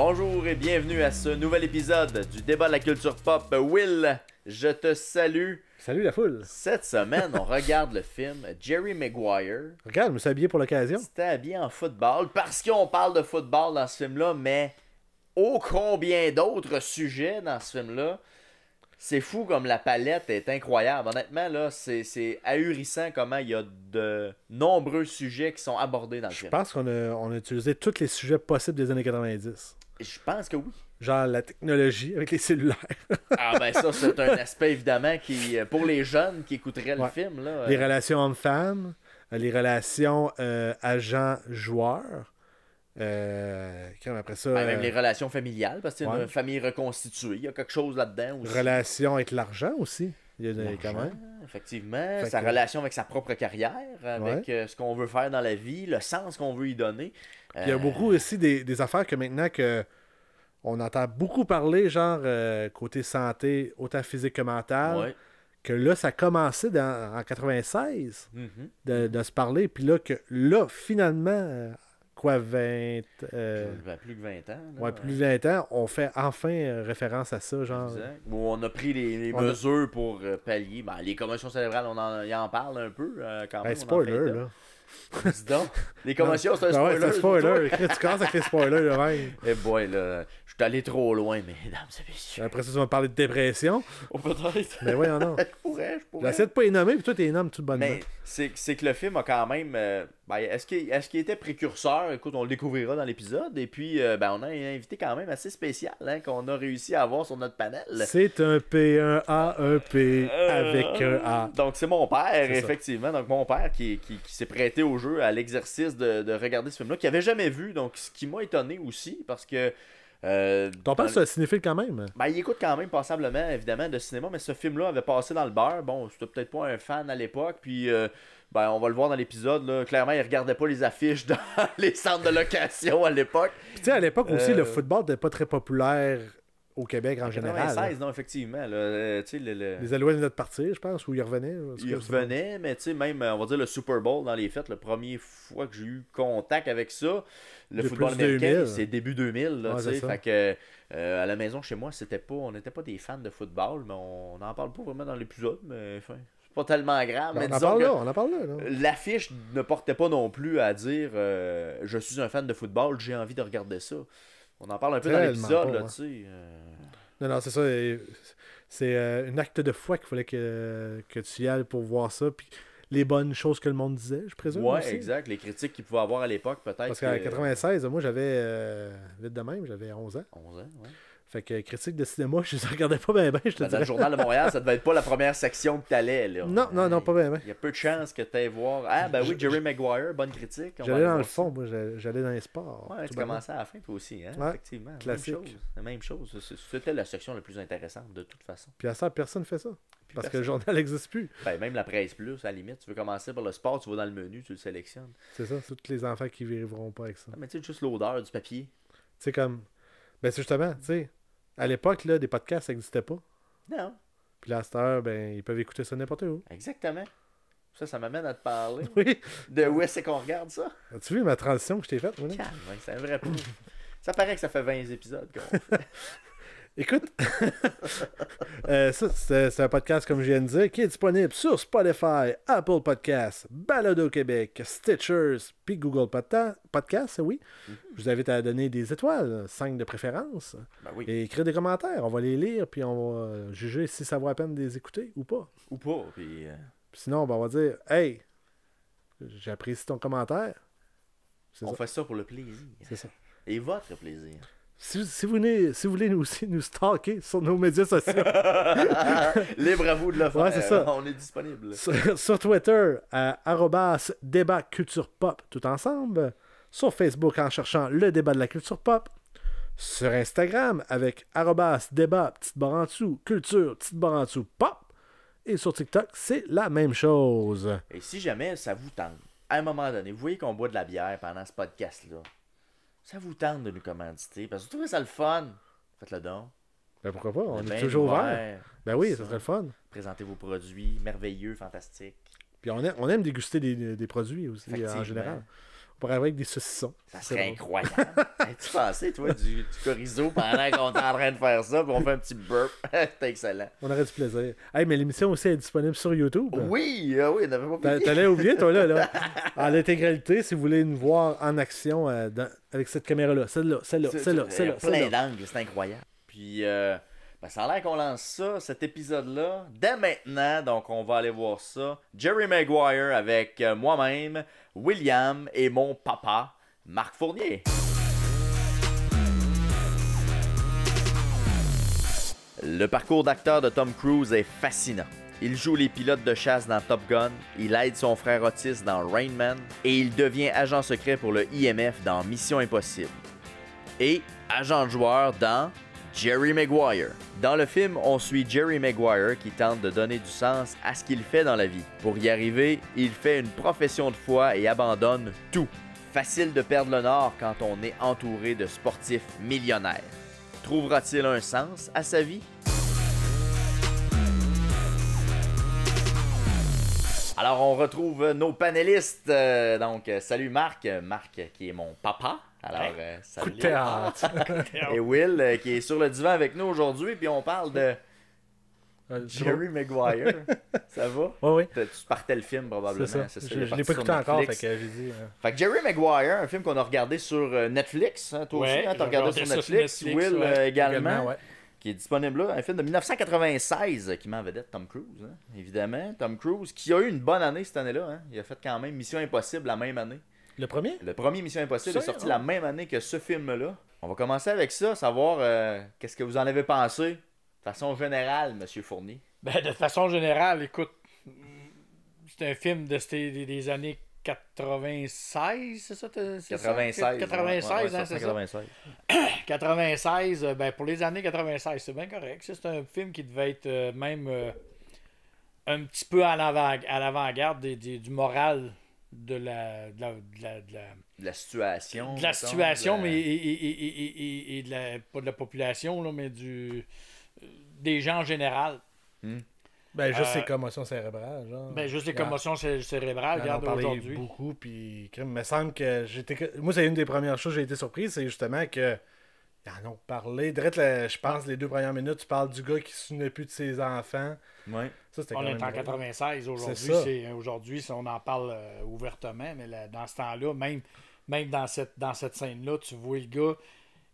Bonjour et bienvenue à ce nouvel épisode du débat de la culture pop. Will, je te salue. Salut la foule. Cette semaine, on regarde le film Jerry Maguire. Regarde, je me suis habillé pour l'occasion. C'était habillé en football parce qu'on parle de football dans ce film-là, mais ô combien d'autres sujets dans ce film-là. C'est fou comme la palette est incroyable. Honnêtement, là, c'est ahurissant comment il y a de nombreux sujets qui sont abordés dans le film. Je pense qu'on a utilisé tous les sujets possibles des années 90. Je pense que oui. Genre la technologie avec les cellulaires. Ah ben ça, c'est un aspect évidemment qui, pour les jeunes qui écouteraient le film. Là, les relations hommes-femmes, les relations agents-joueurs. Après ça, même les relations familiales, parce que c'est une famille reconstituée. Il y a quelque chose là-dedans aussi. Relation avec l'argent aussi. Il y a quand même. Effectivement. Sa relation avec sa propre carrière, avec ce qu'on veut faire dans la vie, le sens qu'on veut y donner. Puis il y a beaucoup aussi des affaires que maintenant que on entend beaucoup parler, genre côté santé, autant physique que mentale, que là, ça a commencé en 96 de se parler. Puis là, finalement... Quoi, 20... plus que 20 ans. Là, ouais, plus de 20 ans, on fait enfin référence à ça, genre... Exact. Où on a pris les mesures pour pallier. Ben, les commotions cérébrales, on en parle un peu, quand même. Spoiler, là. Dis donc, les commotions, c'est un spoiler. Ouais, c'est un spoiler. Tu commences avec les spoilers, là, même. Eh boy, là, je suis allé trop loin, mesdames et messieurs. Après ça, tu vas me parler de dépression. Oh, peut-être. Mais oui, non. Je pourrais. J'essaie de pas les nommer, puis toi, tu les nommes tout bonnement. Mais c'est que le film a quand même... est-ce qu'il était précurseur? Écoute, on le découvrira dans l'épisode. Et puis, on a un invité quand même assez spécial qu'on a réussi à avoir sur notre panel. C'est un P, un A, un P avec un A. Donc, c'est mon père, effectivement. Donc, mon père qui s'est prêté au jeu, à l'exercice de regarder ce film-là, qu'il n'avait jamais vu. Donc, ce qui m'a étonné aussi, parce que... Ton père, c'est un cinéphile quand même. Il écoute quand même passablement, évidemment, de cinéma, mais ce film-là avait passé dans le beurre. Bon, c'était peut-être pas un fan à l'époque, puis on va le voir dans l'épisode. Là. Clairement, il regardait pas les affiches dans les centres de location à l'époque. Tu sais, à l'époque aussi, le football n'était pas très populaire au Québec en général. 96, non, effectivement. Là, les Alouettes venaient de partir, je pense, ou ils revenaient. Ils revenaient, mais tu sais, même, on va dire, le Super Bowl dans les fêtes, la première fois que j'ai eu contact avec ça, le football américain, c'est début 2000. Là, fait que, à la maison, chez moi, on n'était pas des fans de football, mais on n'en parle pas vraiment dans l'épisode, mais enfin... C'est pas tellement grave, mais disons on en parle là. L'affiche ne portait pas non plus à dire je suis un fan de football, j'ai envie de regarder ça. On en parle un peu dans l'épisode, là, tu sais. Non, c'est ça. C'est un acte de foi qu'il fallait que tu y ailles pour voir ça. Puis les bonnes choses que le monde disait, je présume. Ouais, aussi. Exact. Les critiques qu'il pouvait avoir à l'époque, peut-être. Parce qu'en 96, moi, j'avais, vite de même, j'avais 11 ans. 11 ans, ouais. Fait que critique de cinéma, je ne regardais pas bien, je te Dans le Journal de Montréal, ça devait être pas la première section que t'allais, là. Non, pas bien. Il y a peu de chances que t'ailles voir. Ah, ben oui, Jerry Maguire, bonne critique. J'allais dans le fond, moi, j'allais dans les sports. Ouais, tu commençais à la fin, toi aussi, hein, effectivement. Classique. Même chose. C'était la section la plus intéressante, de toute façon. Puis à ça, personne ne fait ça. Parce que le journal n'existe plus. Même la presse plus, à la limite. Tu veux commencer par le sport, tu vas dans le menu, tu le sélectionnes. C'est ça, c'est tous les enfants qui ne vivront pas avec ça. Mais tu sais, juste l'odeur du papier. Tu sais, comme... Ben, c'est justement, tu sais... À l'époque, là, des podcasts, ça n'existait pas. Non. Puis là, à cette heure, ils peuvent écouter ça n'importe où. Exactement. Ça m'amène à te parler. Oui. De où est-ce qu'on regarde ça? As-tu vu ma transition que je t'ai faite, moi? Calme, c'est un vrai peu. Ça paraît que ça fait 20 épisodes qu'on fait. Écoute, ça, c'est un podcast, comme je viens de dire, qui est disponible sur Spotify, Apple Podcasts, Balado Québec, Stitchers, puis Google Podcasts, oui. Je vous invite à donner des étoiles, 5 de préférence. Ben oui. Et écrire des commentaires. On va les lire, puis on va juger si ça vaut la peine de les écouter ou pas. Ou pas. Puis sinon, on va dire, hey, j'apprécie ton commentaire. On fait ça pour le plaisir. C'est ça. Et votre plaisir. Si vous voulez aussi nous stalker sur nos médias sociaux. Libre à vous de le faire. Ouais, c'est ça. On est disponible. Sur Twitter, @débat culture pop tout ensemble. Sur Facebook en cherchant le débat de la culture pop. Sur Instagram avec @débat petite barre en dessous, culture petite barre en dessous pop. Et sur TikTok, c'est la même chose. Et si jamais ça vous tente, à un moment donné, vous voyez qu'on boit de la bière pendant ce podcast-là. Ça vous tente de nous commanditer, parce que vous trouvez ça le fun. Faites-le donc. Ben pourquoi pas, on est toujours toujours ouvert. Ben oui, ça serait le fun. Présentez vos produits, merveilleux, fantastiques. Puis on aime déguster des produits aussi, en général. pour avoir avec des saucissons. Ça serait incroyable. Tu pensais, toi, du chorizo pendant qu'on est en train de faire ça, puis on fait un petit burp. C'est excellent. On aurait du plaisir. Hey, mais l'émission aussi est disponible sur YouTube. Oui, oui, on n'avait pas oublié. T'allais oublier, toi, là. En l'intégralité, si vous voulez nous voir en action avec cette caméra-là. Celle-là. Plein d'angles, c'est incroyable. Puis, ça a l'air qu'on lance ça, cet épisode-là, dès maintenant. Donc, on va aller voir ça. Jerry Maguire avec moi-même, William et mon papa, Marc Fournier. Le parcours d'acteur de Tom Cruise est fascinant. Il joue les pilotes de chasse dans Top Gun, il aide son frère Otis dans Rain Man et il devient agent secret pour le IMF dans Mission Impossible. Et agent de joueur dans Jerry Maguire. Dans le film, on suit Jerry Maguire qui tente de donner du sens à ce qu'il fait dans la vie. Pour y arriver, il fait une profession de foi et abandonne tout. Facile de perdre le nord quand on est entouré de sportifs millionnaires. Trouvera-t-il un sens à sa vie? Alors, on retrouve nos panélistes. Donc, salut Marc. Marc qui est mon papa. Alors, salut. Coup de théâtre. Et Will qui est sur le divan avec nous aujourd'hui. Puis on parle de Jerry Maguire. Ça va? Oui. Tu partais le film probablement. C'est ça. Je l'ai pas écouté encore. Fait que j'ai dit. Fait que Jerry Maguire, un film qu'on a regardé sur Netflix. Hein, toi aussi, t'as regardé sur Netflix. Will également. Ouais. Qui est disponible là, un film de 1996 qui met en vedette Tom Cruise, hein, évidemment. Tom Cruise, qui a eu une bonne année cette année-là. Hein. Il a fait quand même Mission Impossible la même année. Le premier? Le premier Mission Impossible est sorti la même année que ce film-là. On va commencer avec ça, savoir qu'est-ce que vous en avez pensé, de façon générale, M. Fournier. Ben, de façon générale, écoute, c'est un film des années 96, c'est ça? 96. 96, hein, c'est 96. ça? 96, ben pour les années 96, c'est bien correct. C'est un film qui devait être même un petit peu à l'avant-garde du moral de la situation. De la situation, mais et pas de la population, là, mais des gens en général. Ben, juste les commotions cérébrales, genre. Ben, juste les commotions cérébrales, regarde aujourd'hui. Beaucoup, puis il me semble que moi, c'est une des premières choses que j'ai été surprise, c'est justement que ils en ont parlé. Je pense, les 2 premières minutes, tu parles du gars qui se souvenait plus de ses enfants. Ouais. Ça, on est en 96 aujourd'hui. Aujourd'hui, on en parle ouvertement, mais dans ce temps-là, même dans cette scène-là, tu vois le gars,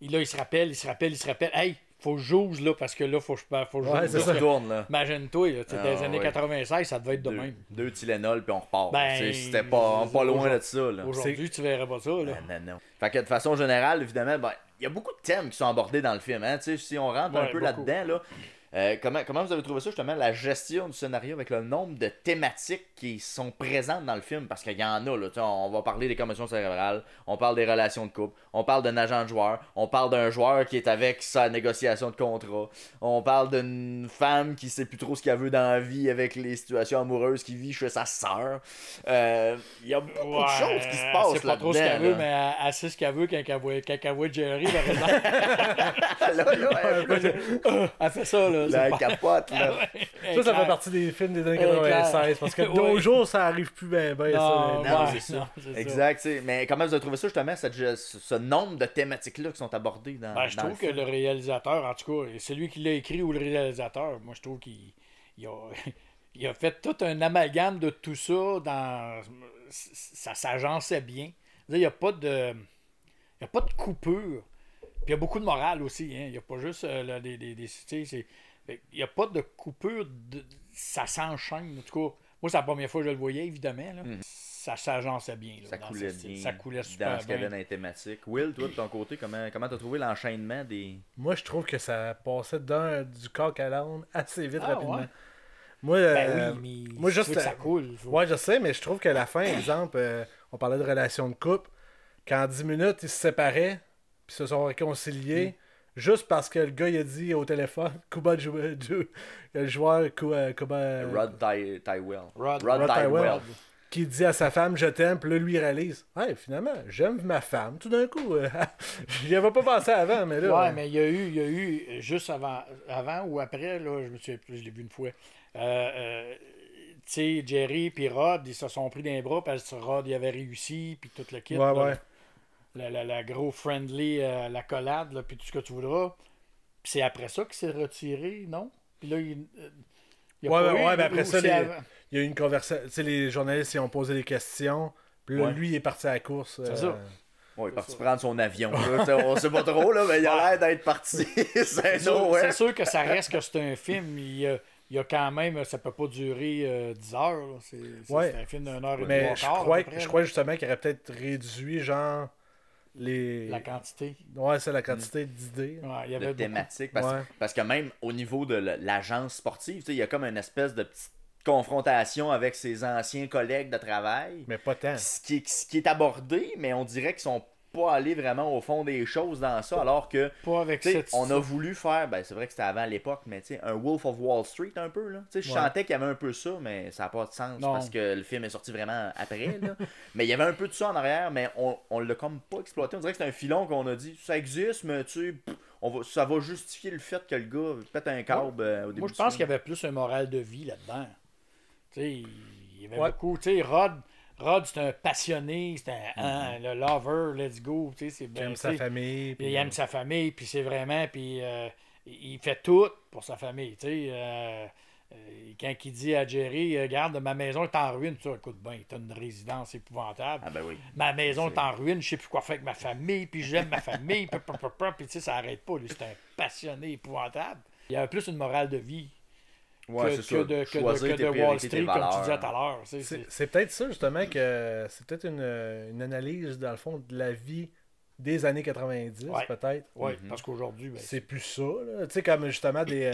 il se rappelle. Hey! Faut que je joue là, parce que là, faut que je joue. Ouais, c'est ça. Tourne, là. Imagine-toi, dans les années 96, ça devait être de même. 2 Tylenol, puis on repart. Ben, c'était pas loin de ça. Là. Aujourd'hui, tu verrais pas ça. Là. Non. Fait que de façon générale, évidemment, il y a beaucoup de thèmes qui sont abordés dans le film. Hein? Si on rentre un peu là-dedans, là, comment vous avez trouvé ça, justement, la gestion du scénario avec le nombre de thématiques qui sont présentes dans le film? Parce qu'il y en a, là, on va parler des commotions cérébrales, on parle des relations de couple, on parle d'un agent de joueur, on parle d'un joueur qui est avec sa négociation de contrat, on parle d'une femme qui sait plus trop ce qu'elle veut dans la vie avec les situations amoureuses qui vit chez sa sœur. Il y a beaucoup de choses qui se passent là-dedans. C'est pas trop ce qu'elle veut, mais elle sait ce qu'elle veut quand elle voit Jerry, par exemple. Elle fait ça, là. La capote, là. Ça fait partie des films des années 96. Parce que de nos jours, ça arrive plus bien. Non, c'est ça. Exact. T'sais. Mais comment vous avez trouvé ça, justement, ce nombre de thématiques-là qui sont abordées dans je trouve que le réalisateur, en tout cas, c'est lui qui l'a écrit ou le réalisateur, moi, je trouve qu'il a fait tout un amalgame de tout ça. Ça s'agençait bien. Il n'y a pas de coupure. Puis il y a beaucoup de morale aussi. Hein. Il n'y a pas juste il n'y a pas de coupure. Ça s'enchaîne. En tout cas, moi, c'est la première fois que je le voyais, évidemment. Là. Ça s'agençait bien. Là, ça coulait bien. Ça coulait super dans ce qu'il y avait dans les thématiques. Will, toi, de ton côté, comment t'as trouvé l'enchaînement des... Moi, je trouve que ça passait du coq à l'âne assez vite, rapidement. Ouais. Moi, moi juste que ça coule. Ouais, je sais, mais je trouve qu'à la fin, exemple, on parlait de relations de couple, qu'en 10 minutes, ils se séparaient, puis se sont réconciliés, juste parce que le gars, il a dit au téléphone, le joueur, Rod Tywell. Rod Tywell. Qui dit à sa femme, je t'aime, puis là, lui, il réalise, hey, finalement, j'aime ma femme. Tout d'un coup, j'y avais pas pensé avant, mais là... Ouais, mais il y a eu juste avant ou après, là, je me souviens plus, je l'ai vu une fois, tu sais, Jerry puis Rod, ils se sont pris d'un bras parce que Rod, il avait réussi, puis tout le kit. Ouais, là, ouais. La gros friendly, la collade, là, puis tout ce que tu voudras. Puis c'est après ça qu'il s'est retiré, non? Puis là, il y a Ouais, pas eu, ouais, mais après ça, c'est avant. il y a eu une conversation. Tu sais, les journalistes, ils ont posé des questions. Puis là, Ouais. lui, il est parti à la course. C'est ça. Ouais, il est parti prendre son avion. Là. On sait pas trop, là, mais il a l'air d'être parti. C'est sûr que ça reste que c'est un film. Il y a quand même, ça peut pas durer 10 heures. Là. C'est un film d'une heure et demie. Mais je crois justement qu'il aurait peut-être réduit, genre, la quantité. Ouais, c'est la quantité d'idées. Ouais, il y avait de thématiques. Ouais. Parce que même au niveau de l'agence sportive, il y a comme une espèce de petite confrontation avec ses anciens collègues de travail. Mais pas tant. Ce qui est abordé, mais on dirait qu'ils sont pas allés vraiment au fond des choses dans ça, alors que Pas avec cette... on a voulu faire, ben c'est vrai que c'était avant l'époque, mais un Wolf of Wall Street un peu, là. Je sentais qu'il y avait un peu ça, mais ça n'a pas de sens parce que le film est sorti vraiment après, là. Mais il y avait un peu de ça en arrière, mais on l'a comme pas exploité. On dirait que c'est un filon qu'on a dit, ça existe, mais ça va justifier le fait que le gars pète un câble au début. Moi, je pense qu'il y avait plus un moral de vie là-dedans. Tu sais, il y avait beaucoup. Tu sais, Rod, c'est un passionné, c'est le lover, let's go. Tu sais, c'est Il aime sa famille. Il aime sa famille, puis c'est vraiment. Puis il fait tout pour sa famille. Tu sais, quand il dit à Jerry, regarde, ma maison est en ruine, tu écoute bien, t'as une résidence épouvantable. Ah ben oui. Ma maison est en ruine, je sais plus quoi faire avec ma famille, puis j'aime ma famille, puis tu sais, ça arrête pas. Lui, c'est un passionné épouvantable. Il y a plus une morale de vie. Ouais, que de Wall Street, comme tu disais tout à l'heure. C'est peut-être ça, justement, que c'est peut-être une analyse, dans le fond, de la vie des années 90, peut-être. Oui, parce qu'aujourd'hui... Ben, c'est plus ça, là. Tu sais, comme justement des...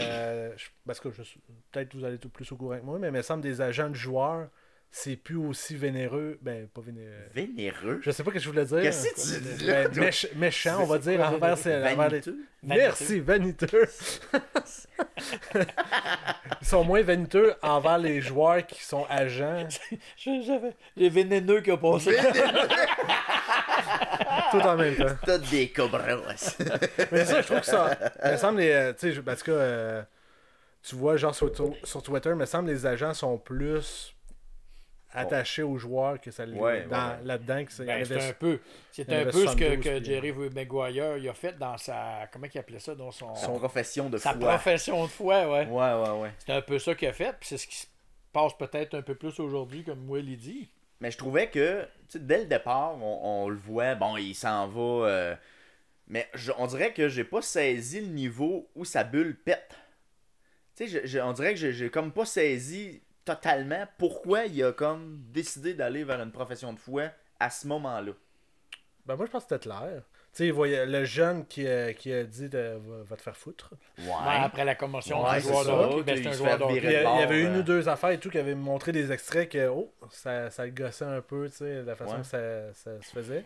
parce que peut-être vous allez tout plus au courant que moi, mais il me semble des agents de joueurs, c'est plus aussi vénéreux. Ben, pas vénéreux. Vénéreux? Je sais pas ce que je voulais dire. Qu'est-ce que tu dis là? Méchant, on va dire, envers les... Merci, vaniteux. Ils sont moins vaniteux envers les joueurs qui sont agents. Les vénéneux qui ont passé. Tout en même temps. T'as des cobras. Mais ça, je trouve que ça... Il me semble, tu sais, parce que tu vois, genre sur Twitter, il me semble que les agents sont plus attachés aux joueurs que ça là-dedans. C'est un peu ce que Jerry Maguire il a fait dans sa... Comment il appelait ça? Dans sa profession de foi. Sa profession de foi, ouais. Ouais. C'est un peu ça qu'il a fait, puis c'est ce qui se passe peut-être un peu plus aujourd'hui, comme moi il dit. Mais je trouvais que, dès le départ, on le voit, bon, il s'en va... mais on dirait que j'ai pas saisi le niveau où sa bulle pète. On dirait que j'ai comme pas saisi totalement pourquoi il a comme décidé d'aller vers une profession de foi à ce moment-là. Ben moi je pense que c'était clair. Tu sais, il voyait le jeune qui a dit va te faire foutre. Ouais. Après la commotion du joueur de hockey, c'est un joueur de hockey. Il y avait une ou deux affaires et tout qui avaient montré des extraits que ça le gossait un peu, tu sais, la façon que ça se faisait.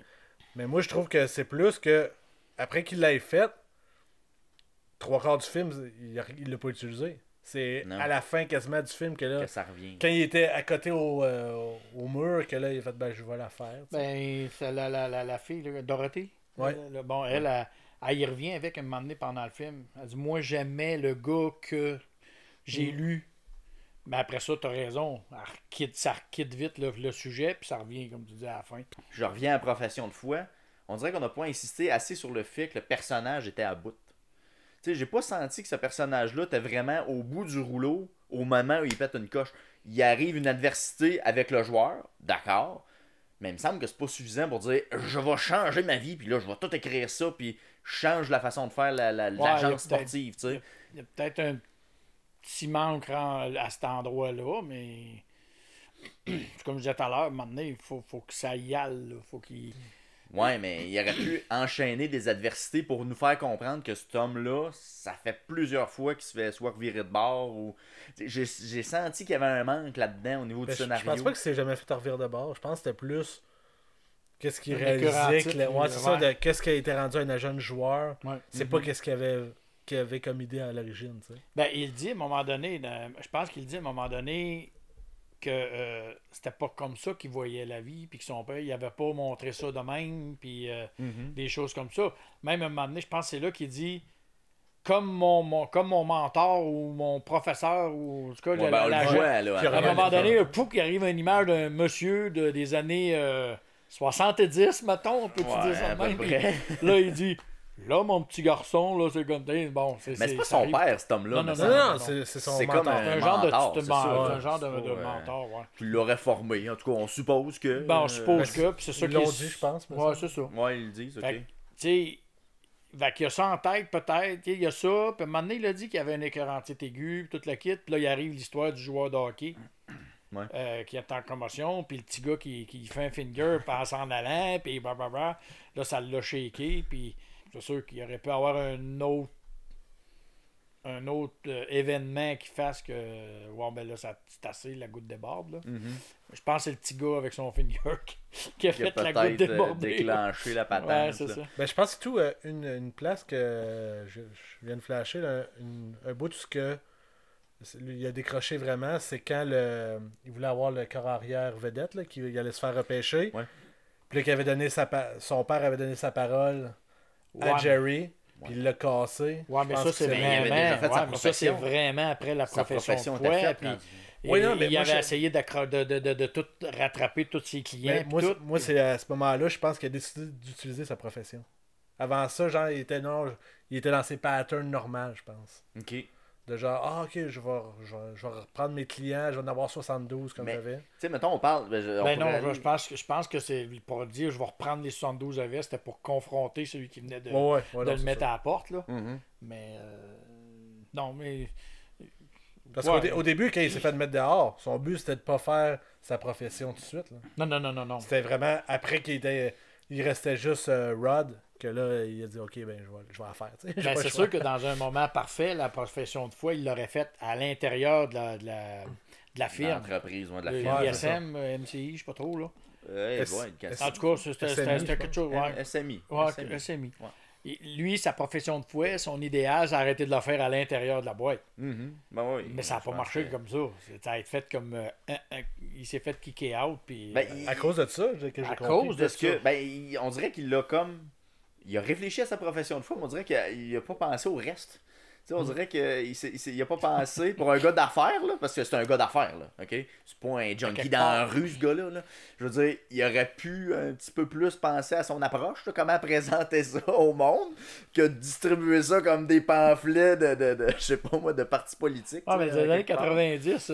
Mais moi je trouve que c'est plus que après qu'il l'ait fait, 3/4 du film, il l'a pas utilisé. C'est à la fin quasiment du film que ça revient. Quand il était à côté au mur, que là, il a fait je vais la faire. Ben, c'est la fille, là, Dorothée. Ouais. Bon, elle y revient avec un moment donné pendant le film. Elle dit, moi, j'aimais le gars que j'ai lu. Mais après ça, t'as raison. Ça quitte vite le sujet, puis ça revient, comme tu dis, à la fin. Je reviens à la profession de foi. On dirait qu'on n'a pas insisté assez sur le fait que le personnage était à bout. Tu sais, j'ai pas senti que ce personnage-là était vraiment au bout du rouleau au moment où il pète une coche. Il arrive une adversité avec le joueur, d'accord, mais il me semble que c'est pas suffisant pour dire je vais changer ma vie, puis là, je vais tout écrire ça, puis je change la façon de faire l'agence sportive, tu sais. Il y a peut-être un petit manque à cet endroit-là, mais comme je disais tout à l'heure, à un moment donné, il faut que ça y aille, il faut qu'il... Ouais, mais il aurait pu enchaîner des adversités pour nous faire comprendre que cet homme-là, ça fait plusieurs fois qu'il se fait soit revirer de bord ou... J'ai senti qu'il y avait un manque là-dedans au niveau du scénario. Je pense pas qu'il s'est jamais fait revirer de bord. Je pense que c'était plus... Qu'est-ce qu'il réalisait... c'est ça, de qu'est-ce qui a été rendu un jeune joueur. Ouais. C'est pas qu'est-ce qu'il avait comme idée à l'origine, tu sais. Ben, il dit à un moment donné... Je pense qu'il dit à un moment donné... que c'était pas comme ça qu'il voyait la vie, puis que son père, il avait pas montré ça de même, puis des choses comme ça. Même à un moment donné, je pense que c'est là qu'il dit comme mon mentor ou mon professeur, ou en tout cas, à un moment donné, pouf, il arrive une image d'un monsieur des années 70, mettons, on peut-tu dire ça de même? Là, il dit, là, mon petit garçon, là, c'est comme... Bon, mais c'est pas son père, cet homme-là. Non, c'est son mentor. Comme un genre mentor, un genre de mentor, ouais. Qui l'aurait formé, en tout cas, on suppose que... Ben, on suppose que, puis c'est ça qu'ils l'ont dit, je pense. Ouais, c'est ça. Ouais, ils le disent, ok. Tu sais... Fait qu'il y a ça en tête, peut-être. Il y a ça. Puis à un moment donné, il a dit qu'il y avait un écœurantite aigu, puis toute la kit. Puis là, il arrive l'histoire du joueur de hockey qui est en commotion. Puis le petit gars qui fait un finger, passe en allant, puis blablabla. Là, ça l'a shaké. Puis c'est sûr qu'il aurait pu avoir un autre événement qui fasse que ben là, c'est assez, la goutte déborde. Là. Je pense que c'est le petit gars avec son finger qui a fait la goutte déborder. Déclenché la patente. Ouais, c'est ça. Ben, je pense que tout une place que je viens de flasher, là, un bout de ce que il a décroché vraiment, c'est quand il voulait avoir le corps arrière vedette, là, qu'il allait se faire repêcher. Ouais. Puis là, son père avait donné sa parole à Jerry. Puis il l'a cassé. Ouais, mais ça, c'est vraiment après la profession de foi. Puis il avait essayé de tout rattraper tous ses clients. Moi, c'est à ce moment-là, je pense qu'il a décidé d'utiliser sa profession. Avant ça, genre, il était dans ses patterns normaux, je pense. OK. De genre, ok, je vais reprendre mes clients, je vais en avoir 72 comme j'avais. Tu sais, mettons, on parle. Je pense que c'est pour dire, je vais reprendre les 72 avec, c'était pour confronter celui qui venait de le mettre à la porte, là. Mais, non, mais. Parce qu'au début, quand il s'est fait mettre dehors, son but, c'était de pas faire sa profession tout de suite, là. Non. C'était vraiment après il restait juste Rod. Que là, il a dit, OK, ben, je vais la faire. Ben, c'est sûr que dans un moment parfait, la profession de foi, il l'aurait faite à l'intérieur de la firme. L'entreprise, de la firme. ISM, MCI, je sais pas trop. Là. En tout cas, c'était quelque chose. SMI. SMI. Ouais. Lui, sa profession de foi, son idéal, c'est d'arrêter de la faire à l'intérieur de la boîte. Ben oui, mais ça n'a pas marché comme ça. Ça a été fait comme. Il s'est fait kicker out. Puis, à cause de ça, que j'ai compris. À cause de ça. On dirait qu'il l'a comme. Il a réfléchi à sa profession de foi, mais on dirait qu'il n'a pas pensé au reste. T'sais, on dirait qu'il n'a pas pensé pour un gars d'affaires, là, parce que c'est un gars d'affaires, là, ok? C'est pas un junkie dans la rue, ce gars-là. Là. Je veux dire, il aurait pu un petit peu plus penser à son approche, là, comment présenter ça au monde, que de distribuer ça comme des pamphlets de je sais pas moi, de partis politiques. Ah, mais dans les années 90,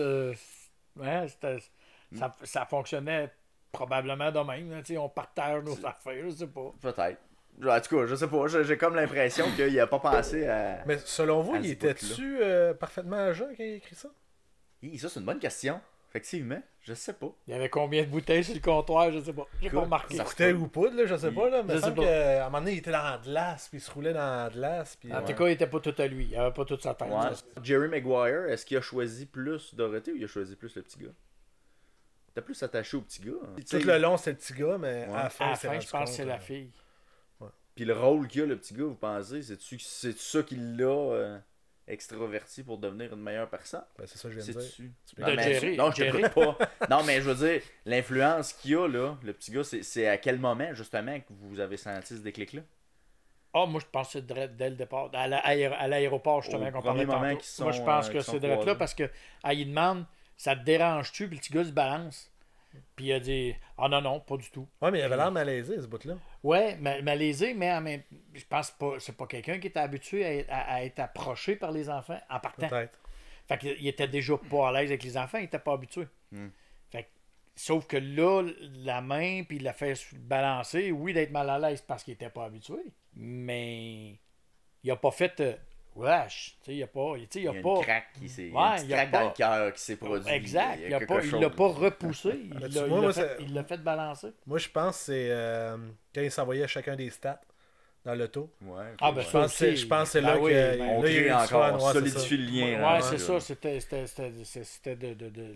ça fonctionnait probablement de même. Là, on partage nos affaires, je sais pas. Peut-être. En tout cas, je sais pas, j'ai comme l'impression qu'il a pas pensé à. Mais selon vous, il était-tu parfaitement à jeun quand il a écrit ça? Ça, c'est une bonne question. Effectivement, je sais pas. Il y avait combien de bouteilles sur le comptoir, je sais pas. J'ai pas remarqué. Bouteilles ou poudre, là, je sais pas, là. Mais semble qu'à un moment donné, il était dans la glace, puis il se roulait dans la glace. Puis, en tout cas, il était pas tout à lui. Il avait pas toute sa tête. Jerry Maguire, est-ce qu'il a choisi plus Dorothée ou il a choisi plus le petit gars? T'es plus attaché au petit gars. Hein? Tout le long, c'est le petit gars, mais à la fin, je pense que c'est la fille. Puis le rôle qu'il a, le petit gars, vous pensez, c'est ça qui l'a extraverti pour devenir une meilleure personne? Ben, c'est ça que je viens de dire. Non, je te pas. Non, mais je veux dire, l'influence qu'il a, là, le petit gars, c'est à quel moment, justement, que vous avez senti ce déclic-là? Moi, je pense que c'est dès le départ. À l'aéroport, justement, qu'on parlait tantôt. Moi, je pense que c'est direct là, parce que il demande, ça te dérange-tu? Puis le petit gars se balance. Puis il a dit, non, pas du tout. Ouais, mais il avait l'air malaisé, ce bout-là. Ouais, malaisé, mais je pense pas, c'est pas quelqu'un qui était habitué à être approché par les enfants en partant. Peut-être. Fait qu'il était déjà pas à l'aise avec les enfants, il était pas habitué. Fait que, sauf que là, la main, puis il l'a fait balancer, oui, d'être mal à l'aise parce qu'il était pas habitué, mais il a pas fait. Wesh, il n'y a pas. Il y a pas. Une craque qui s'est. Une craque dans le cœur qui s'est produite. Exact. Il l'a pas repoussé. Il l'a fait balancer. Moi, je pense que c'est quand il s'envoyait chacun des stats dans l'auto. Ouais, je pense que c'est là qu'on crée encore, solidifie le lien. Ouais, c'est ça. C'était de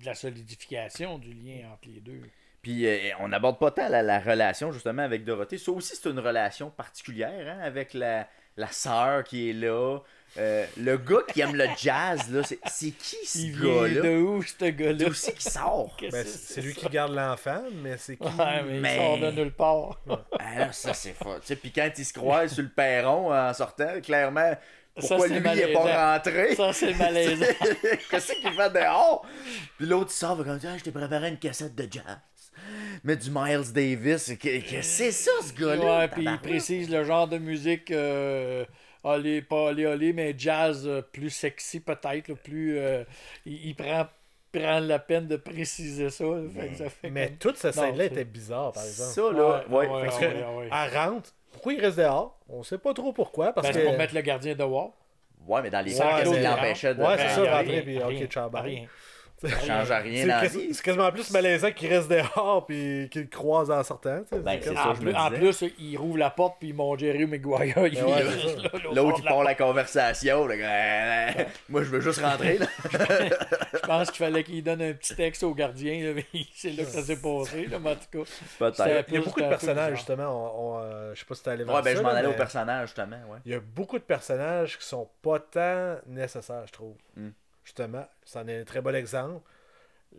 la solidification du lien entre les deux. Puis on n'aborde pas tant la relation justement avec Dorothée. Ça aussi, c'est une relation particulière avec la sœur qui est là. le gars qui aime le jazz, là, c'est qui ce gars-là? Il vient de où, ce gars-là? D'où c'est qu'il sort? Ben, c'est lui qui garde l'enfant, mais c'est qui? Ouais, mais il sort de nulle part. Ah, ça, c'est fort. Tu sais, puis quand il se croise sur le perron en sortant, clairement, pourquoi Ça, lui, il est pas rentré? Ça, c'est malaisant. Qu'est-ce qu'il fait dehors? Puis l'autre, il sort, comme ça, je t'ai préparé une cassette de jazz. Mais du Miles Davis, que c'est ça, ce gars-là? Ouais, puis il précise le genre de musique, pas olé, mais jazz plus sexy peut-être, là, plus... il prend la peine de préciser ça. Mais toute cette scène-là était bizarre, par exemple. Ça, là, ouais. Parce que elle rentre, pourquoi il reste dehors? On sait pas trop pourquoi. Parce que... c'est pour mettre le gardien dehors. Ouais, mais dans les cas, qu'est-ce qui l'empêchait de... Ouais, c'est ça, rentrer, rien, puis ok, ciao, bye. rien. Ça change rien dans la vie. C'est quasiment plus malaisant qu'il reste dehors puis qu'il le croise en sortant. Ben, c'est ça, En plus, il rouvre la porte puis mon Jerry Maguire, il ouais, l'autre, il part la conversation. Là, moi, je veux juste rentrer. Là. Je pense qu'il fallait qu'il donne un petit texte au gardien. Là, mais c'est là que ça s'est passé. Là, mais en tout cas, peut-être. Il y a beaucoup de personnages, justement. Je sais pas si t'es allé voir ça. Ouais, ben, je m'en allais mais... aux personnages, justement. Ouais. Il y a beaucoup de personnages qui sont pas tant nécessaires, je trouve. Justement, c'en est un très bon exemple.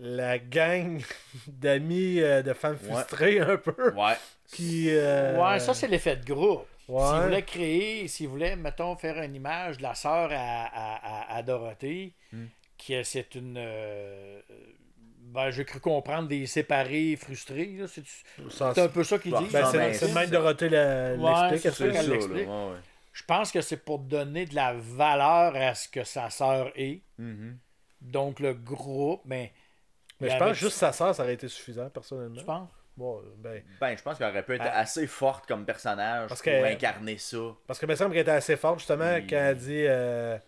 La gang d'amis de femmes frustrées, un peu. Ouais. Qui, ouais, ça, c'est l'effet de groupe. Ouais. S'ils voulaient, mettons, faire une image de la sœur à Dorothée, c'est une... j'ai cru comprendre des séparés frustrés. Là. C'est un peu ça qu'ils disent. C'est le même Dorothée l'explique. C'est ça qu'elle l'explique. Je pense que c'est pour donner de la valeur à ce que sa sœur est. Donc, le groupe, mais je pense que juste sa sœur, ça aurait été suffisant, personnellement. Tu penses? Bon, je pense qu'elle aurait pu être assez forte comme personnage pour incarner ça. Parce que il me semble qu'elle était assez forte, justement, quand elle dit je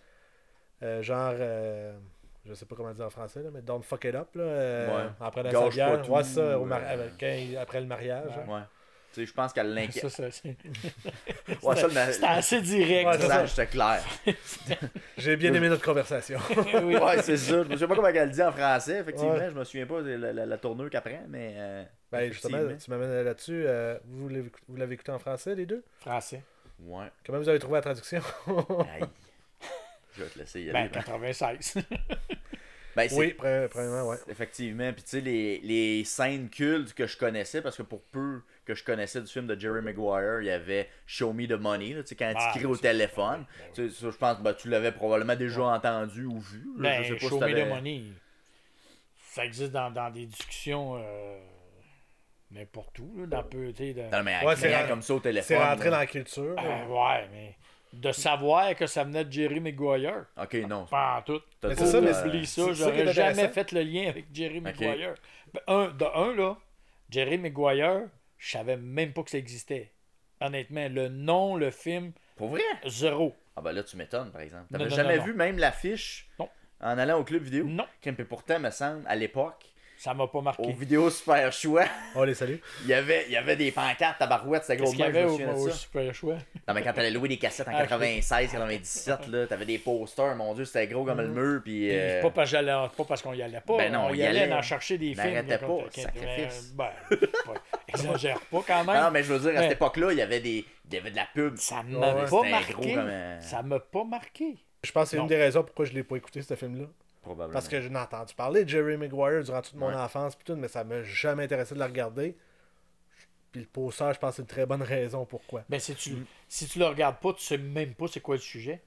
sais pas comment dire en français, là, mais don't fuck it up, là, après la bière. Ouais, ça, après le mariage. Ouais. Je pense qu'elle l'inquiète. C'était assez direct. C'était clair. J'ai bien aimé notre conversation. Ouais, c'est ça. Je sais pas comment elle le dit en français, effectivement. Je me souviens pas de la tournure qu'après, mais. Justement, tu m'amènes là-dessus. Vous l'avez écouté en français, les deux? Français. Ouais. Comment vous avez trouvé la traduction? Je vais te laisser y aller. 96. Oui, premièrement, ouais. Effectivement. Puis tu sais, les scènes cultes que je connaissais, parce que pour peu que je connaissais du film de Jerry Maguire, il y avait Show Me the Money, là, quand il crie au téléphone. Ça, je pense que tu l'avais probablement déjà entendu ou vu. Je sais pas Show Me the Money, ça existe dans des discussions n'importe où. Là, Non, mais comme ça au téléphone. C'est rentré dans la culture. Ouais, mais... De savoir que ça venait de Jerry Maguire. Ok, non. Pas en tout. Mais c'est ça, mais oublie ça. J'aurais jamais fait le lien avec Jerry Maguire. Là, Jerry Maguire, je savais même pas que ça existait. Honnêtement, le nom, le film. Pour vrai? Zéro. Ah ben là, tu m'étonnes, par exemple. T'avais jamais vu même l'affiche en allant au club vidéo? Non. Puis pourtant, me semble, à l'époque, ça m'a pas marqué. Aux vidéos Super Choix. On les salue. Il y avait des pancartes à barouette, c'était gros. Qu'est-ce qu'il y avait au Super Choix? Non, mais quand t'allais louer des cassettes en 96, 97, là, t'avais des posters, mon Dieu, c'était gros comme le mur. Puis, pas parce qu'on y allait pas. Ben non, on y allait en chercher des films. N'arrêtait pas, sacrifice. Exagère pas quand même. Non, mais je veux dire, à cette époque-là, il y avait de la pub. Ça m'a pas marqué. Ça m'a pas marqué. Je pense que c'est une des raisons pourquoi je l'ai pas écouté, ce film-là. Parce que j'en ai entendu parler de Jerry Maguire durant toute mon enfance, mais ça m'a jamais intéressé de la regarder. Puis le poster, je pense que c'est une très bonne raison pourquoi. Ben, si tu le regardes pas, tu sais même pas c'est quoi le sujet.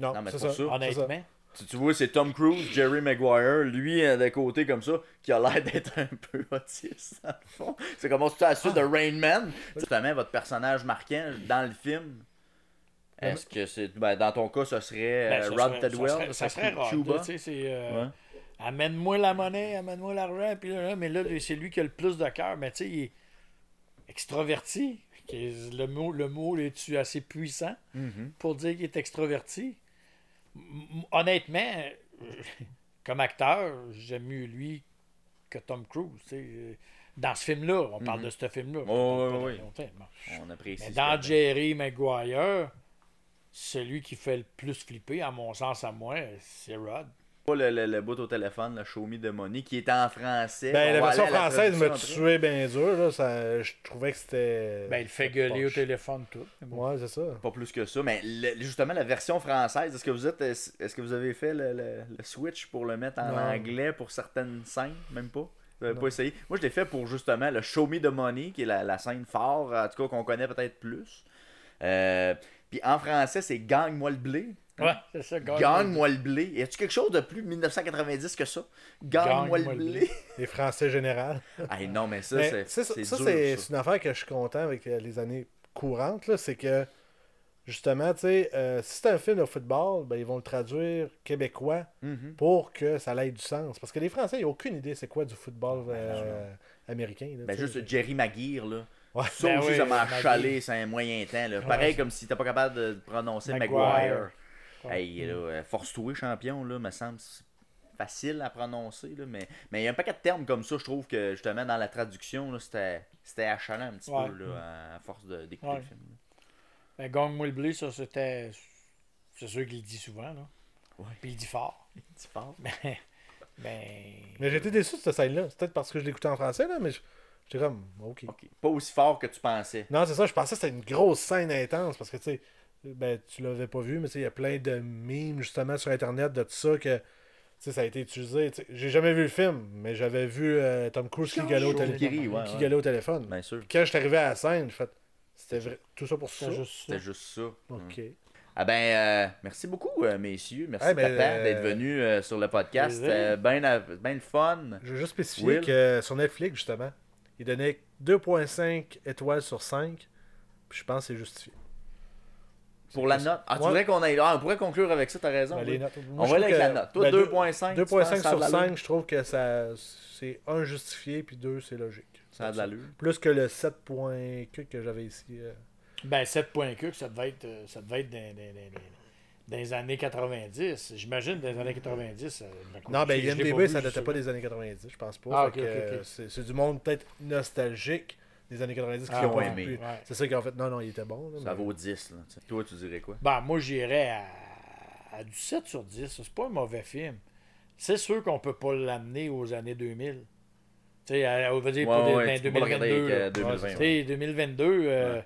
Non, mais c'est ça. Honnêtement. Tu vois, c'est Tom Cruise, Jerry Maguire, lui d'un côté comme ça, qui a l'air d'être un peu autiste, dans le fond. C'est comme à la suite de Rain Man. Justement, votre personnage marquant dans le film. Est-ce que c'est. dans ton cas, ce serait Rod Tidwell? Ça serait Rod. Amène-moi la monnaie, amène-moi l'argent. Puis là, mais là, c'est lui qui a le plus de cœur. Mais tu sais, il est extraverti. Le mot est-tu assez puissant pour dire qu'il est extraverti? Honnêtement, comme acteur, j'aime mieux lui que Tom Cruise. Dans ce film-là, on parle de ce film-là. Oui. On apprécie. Mais dans Jerry Maguire, celui qui fait le plus flipper, à mon sens, à moi, c'est Rod. Pas le bout au téléphone, le Show Me the Money, qui est en français. Ben, la version française me tuait bien dur. Là. Je trouvais que c'était... Ben, il fait gueuler au téléphone tout. Bon. Ouais, c'est ça. Pas plus que ça. Mais justement, la version française, est-ce que vous avez fait le switch pour le mettre en anglais pour certaines scènes? Même pas? Vous n'avez pas essayé? Moi, je l'ai fait pour justement le Show Me the Money, qui est la scène phare, en tout cas qu'on connaît peut-être plus. Puis en français, c'est Gagne-moi le blé. Ouais, c'est ça. Gagne-moi le blé. Y a-tu quelque chose de plus 1990 que ça? Gagne-moi le blé. Les Français général. Hey, non, mais ça, c'est dur, c'est une affaire que je suis content avec les années courantes. Là, c'est que, justement, tu sais, si c'est un film de football, ben, ils vont le traduire québécois pour que ça ait du sens. Parce que les Français, ils n'ont aucune idée c'est quoi du football américain. Là, ben, juste Jerry Maguire, là. Ouais. Ça ben aussi, oui, ça m'a achalé, c'est un moyen temps. Là. Pareil comme si t'es pas capable de prononcer Maguire. Hey, là, force-toi, champion, là, me semble facile à prononcer. Là, mais il y a un paquet de termes comme ça, je trouve que justement dans la traduction, là, c'était achalant un petit peu là, à force d'écouter le film. Ben, Gagne-moi le blé, ça c'était. C'est sûr qu'il le dit souvent, là. Ouais. Puis il dit fort. Il dit fort. Mais j'ai été déçu de cette scène-là. C'est peut-être parce que je l'écoutais en français, là, mais j'étais comme, OK. Pas aussi fort que tu pensais. Non, c'est ça, je pensais que c'était une grosse scène intense parce que, tu sais, ben, tu l'avais pas vu, mais il y a plein de memes justement sur Internet de tout ça que ça a été utilisé. T'sais, j'ai jamais vu le film, mais j'avais vu Tom Cruise qui gueulait au téléphone. Bien sûr. Quand je suis arrivé à la scène, j'ai fait, c'était vrai, tout ça pour ça. C'était juste ça. OK. Ah ben, merci beaucoup, messieurs. Merci papa d'être venu sur le podcast. C'était bien le fun. Je veux juste spécifier que sur Netflix, justement, il donnait 2.5 étoiles sur 5. Puis je pense que c'est justifié. Pour la note. Ah, tu voudrais qu'on aille. Ah, on pourrait conclure avec ça, t'as raison. Ben, oui. On va aller avec la note. Toi, 2.5. 2.5 sur 5, je trouve que c'est 1 justifié, puis 2, c'est logique. Ça a de l'allure. Plus que le 7.Q que j'avais ici. Ben, 7.Q, ça devait être dans les années 90. J'imagine dans les années 90. Non, ben, IMDb, ça datait pas des années 90, je pense pas. Ah, ok. C'est du monde peut-être nostalgique des années 90 qui ont aimé. Ouais. C'est ça qu'en fait, non, il était bon. Là, ça vaut 10. Là, toi, tu dirais quoi? Ben, moi, j'irais à du 7 sur 10. C'est pas un mauvais film. C'est sûr qu'on peut pas l'amener aux années 2000. Tu sais, on va dire pour 2022. 2022,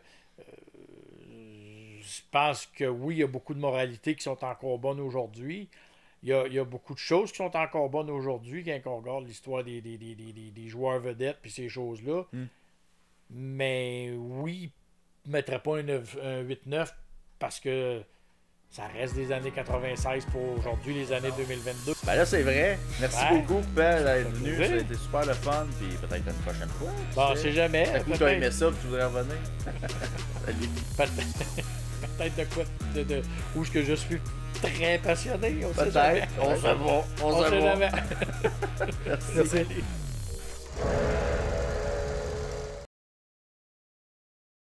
je pense que oui, il y a beaucoup de moralités qui sont encore bonnes aujourd'hui. Il y a beaucoup de choses qui sont encore bonnes aujourd'hui quand on regarde l'histoire des joueurs vedettes et ces choses-là. Mais oui, je ne mettrais pas un 8-9 parce que ça reste des années 96 pour aujourd'hui, les années 2022. Ben là, c'est vrai. Merci beaucoup, Ben, d'être venu. Ça a été super le fun. Puis peut-être une prochaine fois. Bon, on sait jamais. Tu as aimé ça, puis tu voudrais revenir. Peut-être de quoi où est-ce que je suis très passionné. Peut-être. On sait jamais. Merci.